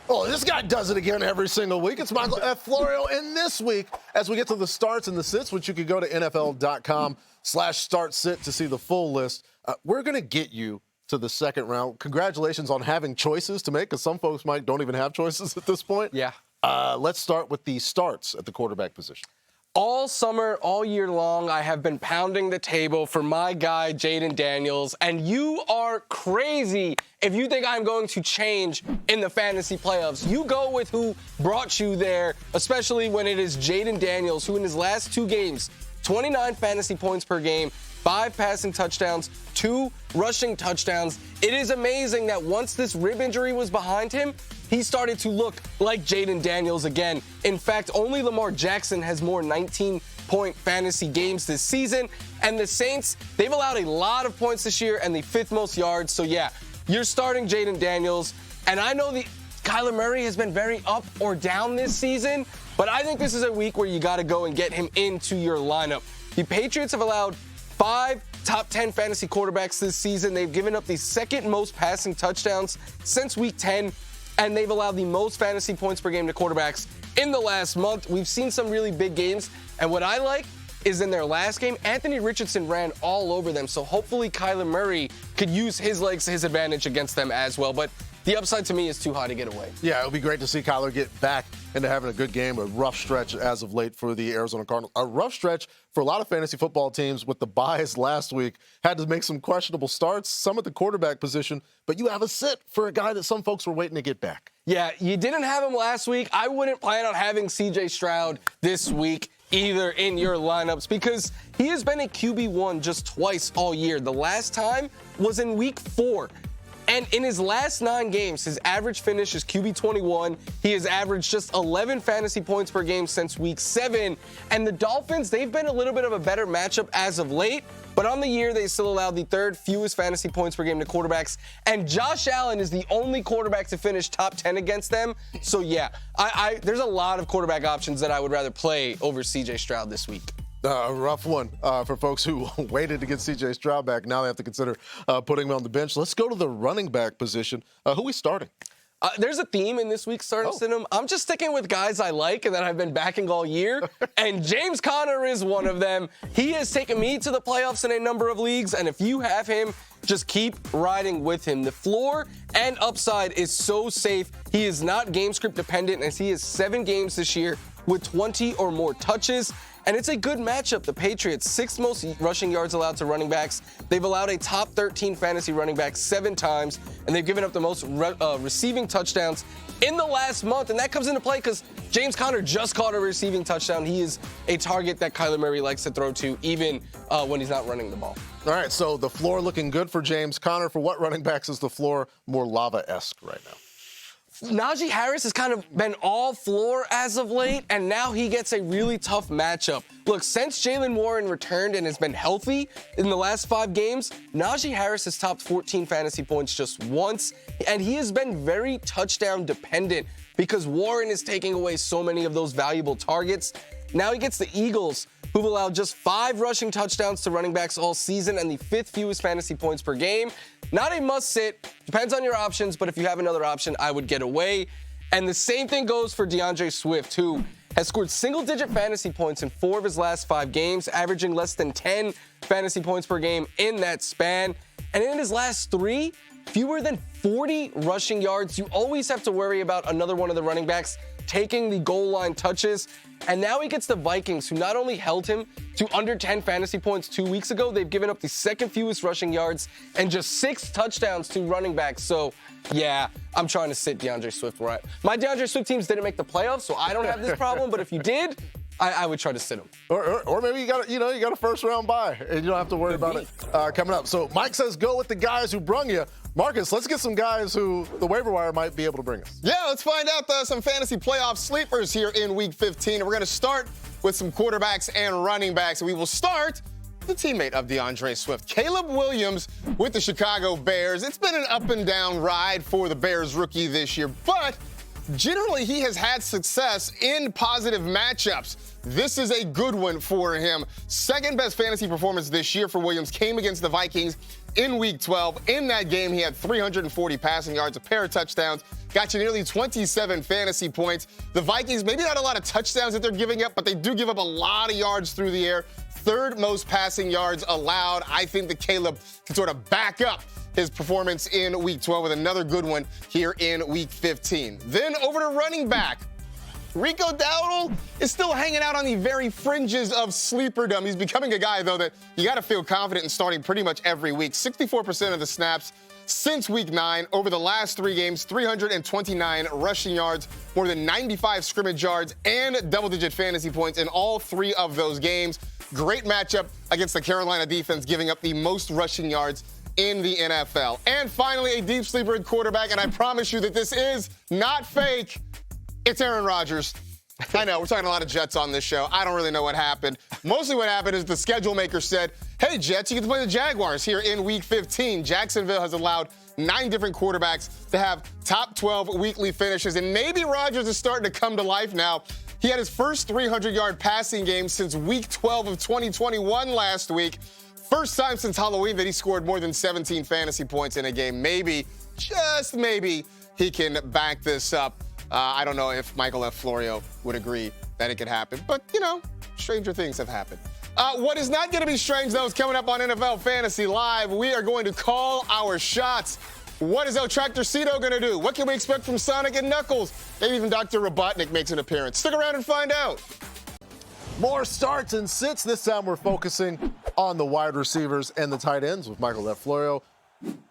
Oh, this guy does it again every single week. It's Michael F. Florio. And this week, as we get to the starts and the sits, which you can go to NFL.com/start-sit to see the full list, we're going to get you to the second round. Congratulations on having choices to make, because some folks, Mike, don't even have choices at this point. Yeah. Let's start with the starts at the quarterback position. All summer, all year long, I have been pounding the table for my guy, Jayden Daniels, and you are crazy if you think I'm going to change in the fantasy playoffs. You go with who brought you there, especially when it is Jayden Daniels, who in his last 2 games, 29 fantasy points per game, 5 passing touchdowns, 2 rushing touchdowns. It is amazing that once this rib injury was behind him, he started to look like Jayden Daniels again. In fact, only Lamar Jackson has more 19-point fantasy games this season. And the Saints, they've allowed a lot of points this year and the 5th most yards. So yeah, you're starting Jayden Daniels. And I know Kyler Murray has been very up or down this season, but I think this is a week where you got to go and get him into your lineup. The Patriots have allowed 5 top 10 fantasy quarterbacks this season. They've given up the 2nd most passing touchdowns since week 10, and they've allowed the most fantasy points per game to quarterbacks in the last month. We've seen some really big games, and what I like is in their last game, Anthony Richardson ran all over them, so hopefully Kyler Murray could use his legs to his advantage against them as well. But the upside to me is too high to get away. Yeah, it'll be great to see Kyler get back into having a good game. A rough stretch as of late for the Arizona Cardinals. A rough stretch for a lot of fantasy football teams with the buys last week. Had to make some questionable starts, some at the quarterback position, but you have a sit for a guy that some folks were waiting to get back. Yeah, you didn't have him last week. I wouldn't plan on having C.J. Stroud this week either in your lineups, because he has been a QB1 just twice all year. The last time was in week 4. And in his last 9 games, his average finish is QB21. He has averaged just 11 fantasy points per game since week 7. And the Dolphins, they've been a little bit of a better matchup as of late, but on the year, they still allowed the 3rd fewest fantasy points per game to quarterbacks. And Josh Allen is the only quarterback to finish top 10 against them. So yeah, there's a lot of quarterback options that I would rather play over C.J. Stroud this week. A rough one for folks who waited to get C.J. Stroud back. Now they have to consider putting him on the bench. Let's go to the running back position. Who are we starting? There's a theme in this week's starting cinema. I'm just sticking with guys I like and that I've been backing all year, and James Conner is one of them. He has taken me to the playoffs in a number of leagues, and if you have him, just keep riding with him. The floor and upside is so safe. He is not game script dependent, as he has 7 games this year with 20 or more touches. And it's a good matchup. The Patriots, 6th most rushing yards allowed to running backs. They've allowed a top 13 fantasy running back 7 times, and they've given up the most receiving touchdowns in the last month. And that comes into play because James Conner just caught a receiving touchdown. He is a target that Kyler Murray likes to throw to, even when he's not running the ball. All right, so the floor looking good for James Conner. For what running backs is the floor more lava-esque right now? Najee Harris has kind of been all floor as of late, and now he gets a really tough matchup. Look, since Jaylen Warren returned and has been healthy in the last 5 games, Najee Harris has topped 14 fantasy points just once, and he has been very touchdown dependent because Warren is taking away so many of those valuable targets. Now he gets the Eagles, who've allowed just 5 rushing touchdowns to running backs all season and the 5th fewest fantasy points per game. Not a must-sit. Depends on your options, but if you have another option, I would get away. And the same thing goes for DeAndre Swift, who has scored single-digit fantasy points in 4 of his last 5 games, averaging less than 10 fantasy points per game in that span. And in his last 3, fewer than 40 rushing yards. You always have to worry about another one of the running backs taking the goal line touches. And now he gets the Vikings, who not only held him to under 10 fantasy points 2 weeks ago, they've given up the 2nd fewest rushing yards and just 6 touchdowns to running backs. So, yeah, I'm trying to sit DeAndre Swift right. My DeAndre Swift teams didn't make the playoffs, so I don't have this problem. But if you did, I would try to sit him. Or maybe you got a first round bye and you don't have to worry about it coming up. So Mike says go with the guys who brung you. Marcus, let's get some guys who the waiver wire might be able to bring us. Yeah, let's find out some fantasy playoff sleepers here in Week 15. And we're going to start with some quarterbacks and running backs. And we will start with a teammate of DeAndre Swift, Caleb Williams with the Chicago Bears. It's been an up and down ride for the Bears rookie this year, but generally he has had success in positive matchups. This is a good one for him. 2nd best fantasy performance this year for Williams came against the Vikings in Week 12. In that game, he had 340 passing yards, a pair of touchdowns, got you nearly 27 fantasy points. The Vikings, maybe not a lot of touchdowns that they're giving up, but they do give up a lot of yards through the air. Third most passing yards allowed. I think that Caleb can sort of back up his performance in Week 12 with another good one here in Week 15. Then over to running back. Rico Dowdle is still hanging out on the very fringes of sleeperdom. He's becoming a guy, though, that you got to feel confident in starting pretty much every week. 64% of the snaps since Week 9. Over the last 3 games, 329 rushing yards, more than 95 scrimmage yards, and double-digit fantasy points in all 3 of those games. Great matchup against the Carolina defense, giving up the most rushing yards in the NFL. And finally, a deep sleeper at quarterback, and I promise you that this is not fake. It's Aaron Rodgers. I know, we're talking a lot of Jets on this show. I don't really know what happened. Mostly what happened is the schedule maker said, hey, Jets, you get to play the Jaguars here in Week 15. Jacksonville has allowed 9 different quarterbacks to have top 12 weekly finishes, and maybe Rodgers is starting to come to life now. He had his first 300-yard passing game since Week 12 of 2021 last week. First time since Halloween that he scored more than 17 fantasy points in a game. Maybe, just maybe, he can back this up. I don't know if Michael F. Florio would agree that it could happen, but, you know, stranger things have happened. What is not going to be strange, though, is coming up on NFL Fantasy Live. We are going to call our shots. What is El Tractorcito going to do? What can we expect from Sonic and Knuckles? Maybe even Dr. Robotnik makes an appearance. Stick around and find out. More starts and sits. This time we're focusing on the wide receivers and the tight ends with Michael F. Florio.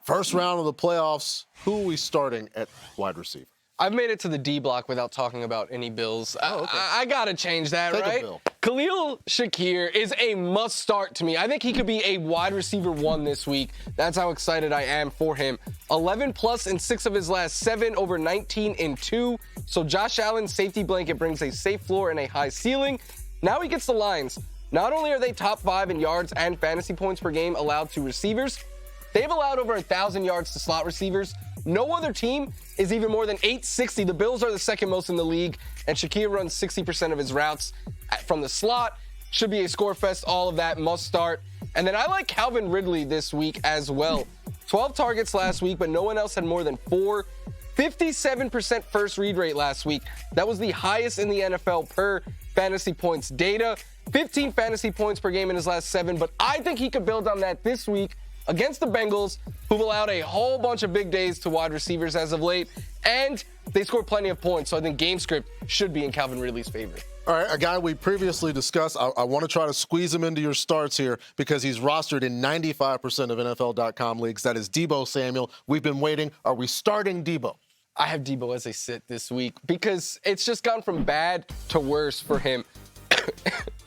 First round of the playoffs. Who are we starting at wide receiver? I've made it to the D block without talking about any Bills. I gotta change that, Take a right? Bill. Khalil Shakir is a must start to me. I think he could be a wide receiver 1 this week. That's how excited I am for him. 11 plus in 6 of his last 7, over 19 in 2. So Josh Allen's safety blanket brings a safe floor and a high ceiling. Now he gets the Lions. Not only are they top 5 in yards and fantasy points per game allowed to receivers, they've allowed over 1,000 yards to slot receivers. No other team is even more than 860. The Bills are the second most in the league, and Shakir runs 60% of his routes from the slot. Should be a score fest, all of that, must start. And then I like Calvin Ridley this week as well. 12 targets last week, but no one else had more than 4. 57% first read rate last week. That was the highest in the NFL per fantasy points data. 15 fantasy points per game in his last 7, but I think he could build on that this week against the Bengals, who've allowed a whole bunch of big days to wide receivers as of late, and they score plenty of points, so I think game script should be in Calvin Ridley's favor. All right, a guy we previously discussed, I want to try to squeeze him into your starts here because he's rostered in 95% of NFL.com leagues. That is Deebo Samuel. We've been waiting. Are we starting Deebo? I have Deebo as a sit this week because it's just gone from bad to worse for him.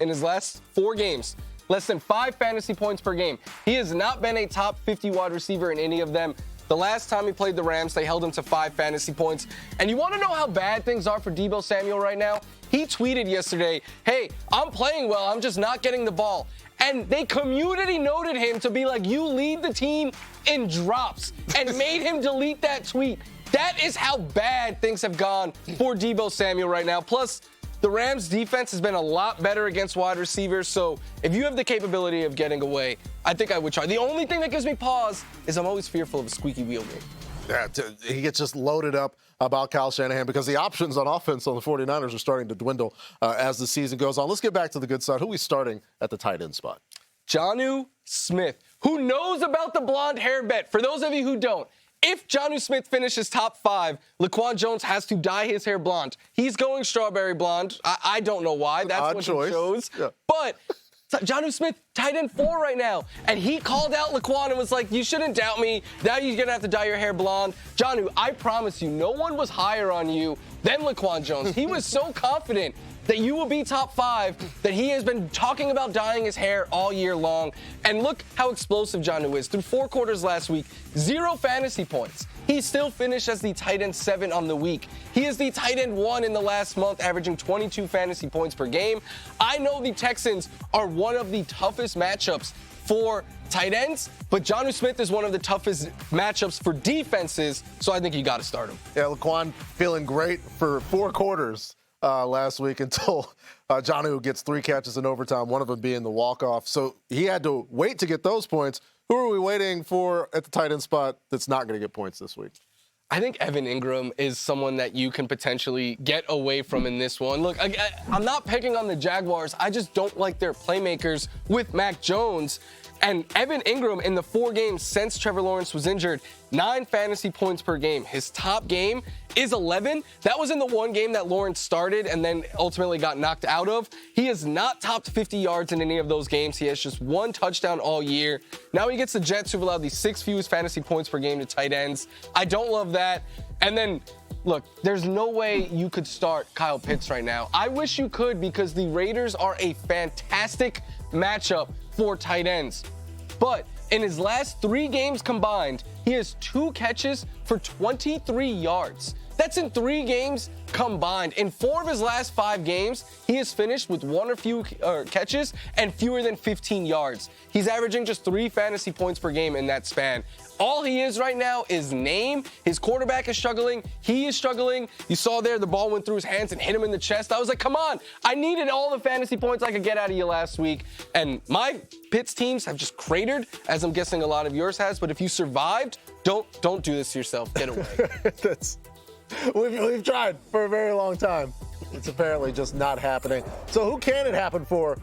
In his last 4 games, less than 5 fantasy points per game. He has not been a top 50 wide receiver in any of them. The last time he played the Rams, they held him to 5 fantasy points. And you want to know how bad things are for Deebo Samuel right now? He tweeted yesterday, hey, I'm playing well, I'm just not getting the ball. And they community noted him to be like, you lead the team in drops, and made him delete that tweet. That is how bad things have gone for Deebo Samuel right now. Plus, the Rams defense has been a lot better against wide receivers, so if you have the capability of getting away, I think I would try. The only thing that gives me pause is I'm always fearful of a squeaky wheel game. Yeah, he gets just loaded up about Kyle Shanahan because the options on offense on the 49ers are starting to dwindle as the season goes on. Let's get back to the good side. Who are we starting at the tight end spot? Jonnu Smith, who knows about the blonde hair bet. For those of you who don't, if Jonnu Smith finishes top 5, Laquan Jones has to dye his hair blonde. He's going strawberry blonde. I don't know why. That's Odd what choice. he chose. Yeah. But Jonnu Smith, tight end 4 right now. And he called out Laquan and was like, you shouldn't doubt me. Now you're going to have to dye your hair blonde. Jonnu, I promise you, no one was higher on you than Laquan Jones. He was so confident that you will be top 5, that he has been talking about dyeing his hair all year long. And look how explosive Jonnu is. Through 4 quarters last week, 0 fantasy points. He still finished as the tight end 7 on the week. He is the tight end 1 in the last month, averaging 22 fantasy points per game. I know the Texans are one of the toughest matchups for tight ends, but Jonnu Smith is one of the toughest matchups for defenses, so I think you got to start him. Yeah, Laquan feeling great for 4 quarters. last week until Jonnu gets 3 catches in overtime, one of them being the walk-off. So he had to wait to get those points. Who are we waiting for at the tight end spot that's not going to get points this week? I think Evan Ingram is someone that you can potentially get away from in this one. Look, I'm not picking on the Jaguars. I just don't like their playmakers with Mac Jones. And Evan Ingram, in the 4 games since Trevor Lawrence was injured, 9 fantasy points per game. His top game is 11. That was in the 1 game that Lawrence started and then ultimately got knocked out of. He has not topped 50 yards in any of those games. He has just 1 touchdown all year. Now he gets the Jets, who've allowed the 6th fewest fantasy points per game to tight ends. I don't love that. And then, look, there's no way you could start Kyle Pitts right now. I wish you could, because the Raiders are a fantastic matchup for tight ends. But in his last 3 games combined, he has 2 catches for 23 yards. That's in 3 games combined. In 4 of his last 5 games, he has finished with 1 or few catches and fewer than 15 yards. He's averaging just 3 fantasy points per game in that span. All he is right now is name. His quarterback is struggling. He is struggling. You saw there the ball went through his hands and hit him in the chest. I was like, come on. I needed all the fantasy points I could get out of you last week. And my Pitts teams have just cratered, as I'm guessing a lot of yours has. But if you survived, don't do this to yourself. Get away. We've tried for a very long time. It's apparently just not happening. So who can it happen for?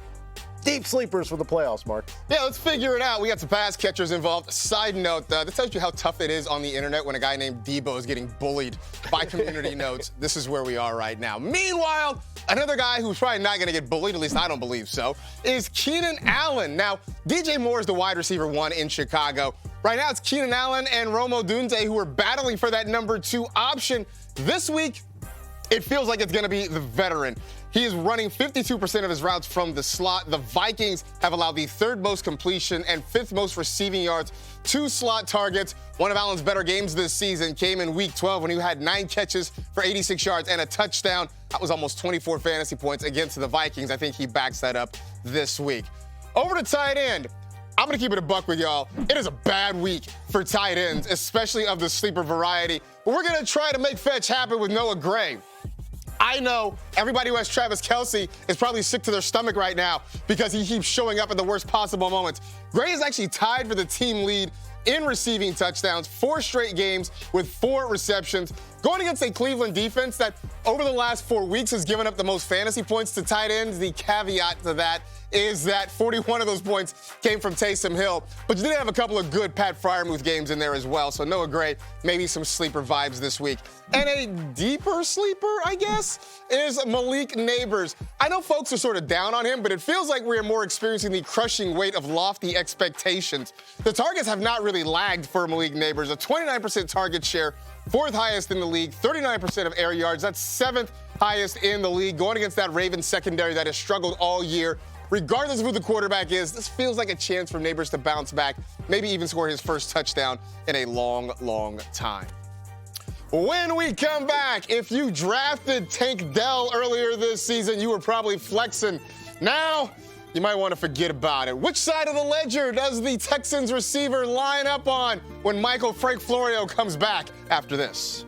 Deep sleepers for the playoffs, Mark. Yeah, let's figure it out. We got some pass catchers involved. Side note, this tells you how tough it is on the internet when a guy named Debo is getting bullied by community notes. This is where we are right now. Meanwhile, another guy who's probably not going to get bullied, at least I don't believe so, is Keenan Allen. Now, DJ Moore is the wide receiver 1 in Chicago. Right now, it's Keenan Allen and Rome Odunze who are battling for that number 2 option. This week, it feels like it's going to be the veteran. He is running 52% of his routes from the slot. The Vikings have allowed the 3rd most completion and 5th most receiving yards to slot targets. One of Allen's better games this season came in week 12 when he had 9 catches for 86 yards and a touchdown. That was almost 24 fantasy points against the Vikings. I think he backs that up this week. Over to tight end. I'm going to keep it a buck with y'all. It is a bad week for tight ends, especially of the sleeper variety. But we're going to try to make fetch happen with Noah Gray. I know everybody who has Travis Kelce is probably sick to their stomach right now because he keeps showing up at the worst possible moments. Gray is actually tied for the team lead in receiving touchdowns, 4 straight games with 4 receptions, going against a Cleveland defense that over the last 4 weeks has given up the most fantasy points to tight ends. The caveat to that is that 41 of those points came from Taysom Hill, but you did have a couple of good Pat Freiermuth games in there as well. So Noah Gray, maybe some sleeper vibes this week. And a deeper sleeper, I guess, is Malik Nabers. I know folks are sort of down on him, but it feels like we're more experiencing the crushing weight of lofty expectations. The targets have not really lagged for Malik Nabers. A 29% target share, 4th highest in the league, 39% of air yards. That's 7th highest in the league, going against that Ravens secondary that has struggled all year. Regardless of who the quarterback is, this feels like a chance for Nabers to bounce back, maybe even score his first touchdown in a long, long time. When we come back, if you drafted Tank Dell earlier this season, you were probably flexing. Now, you might want to forget about it. Which side of the ledger does the Texans receiver line up on when Michael Frank Florio comes back after this?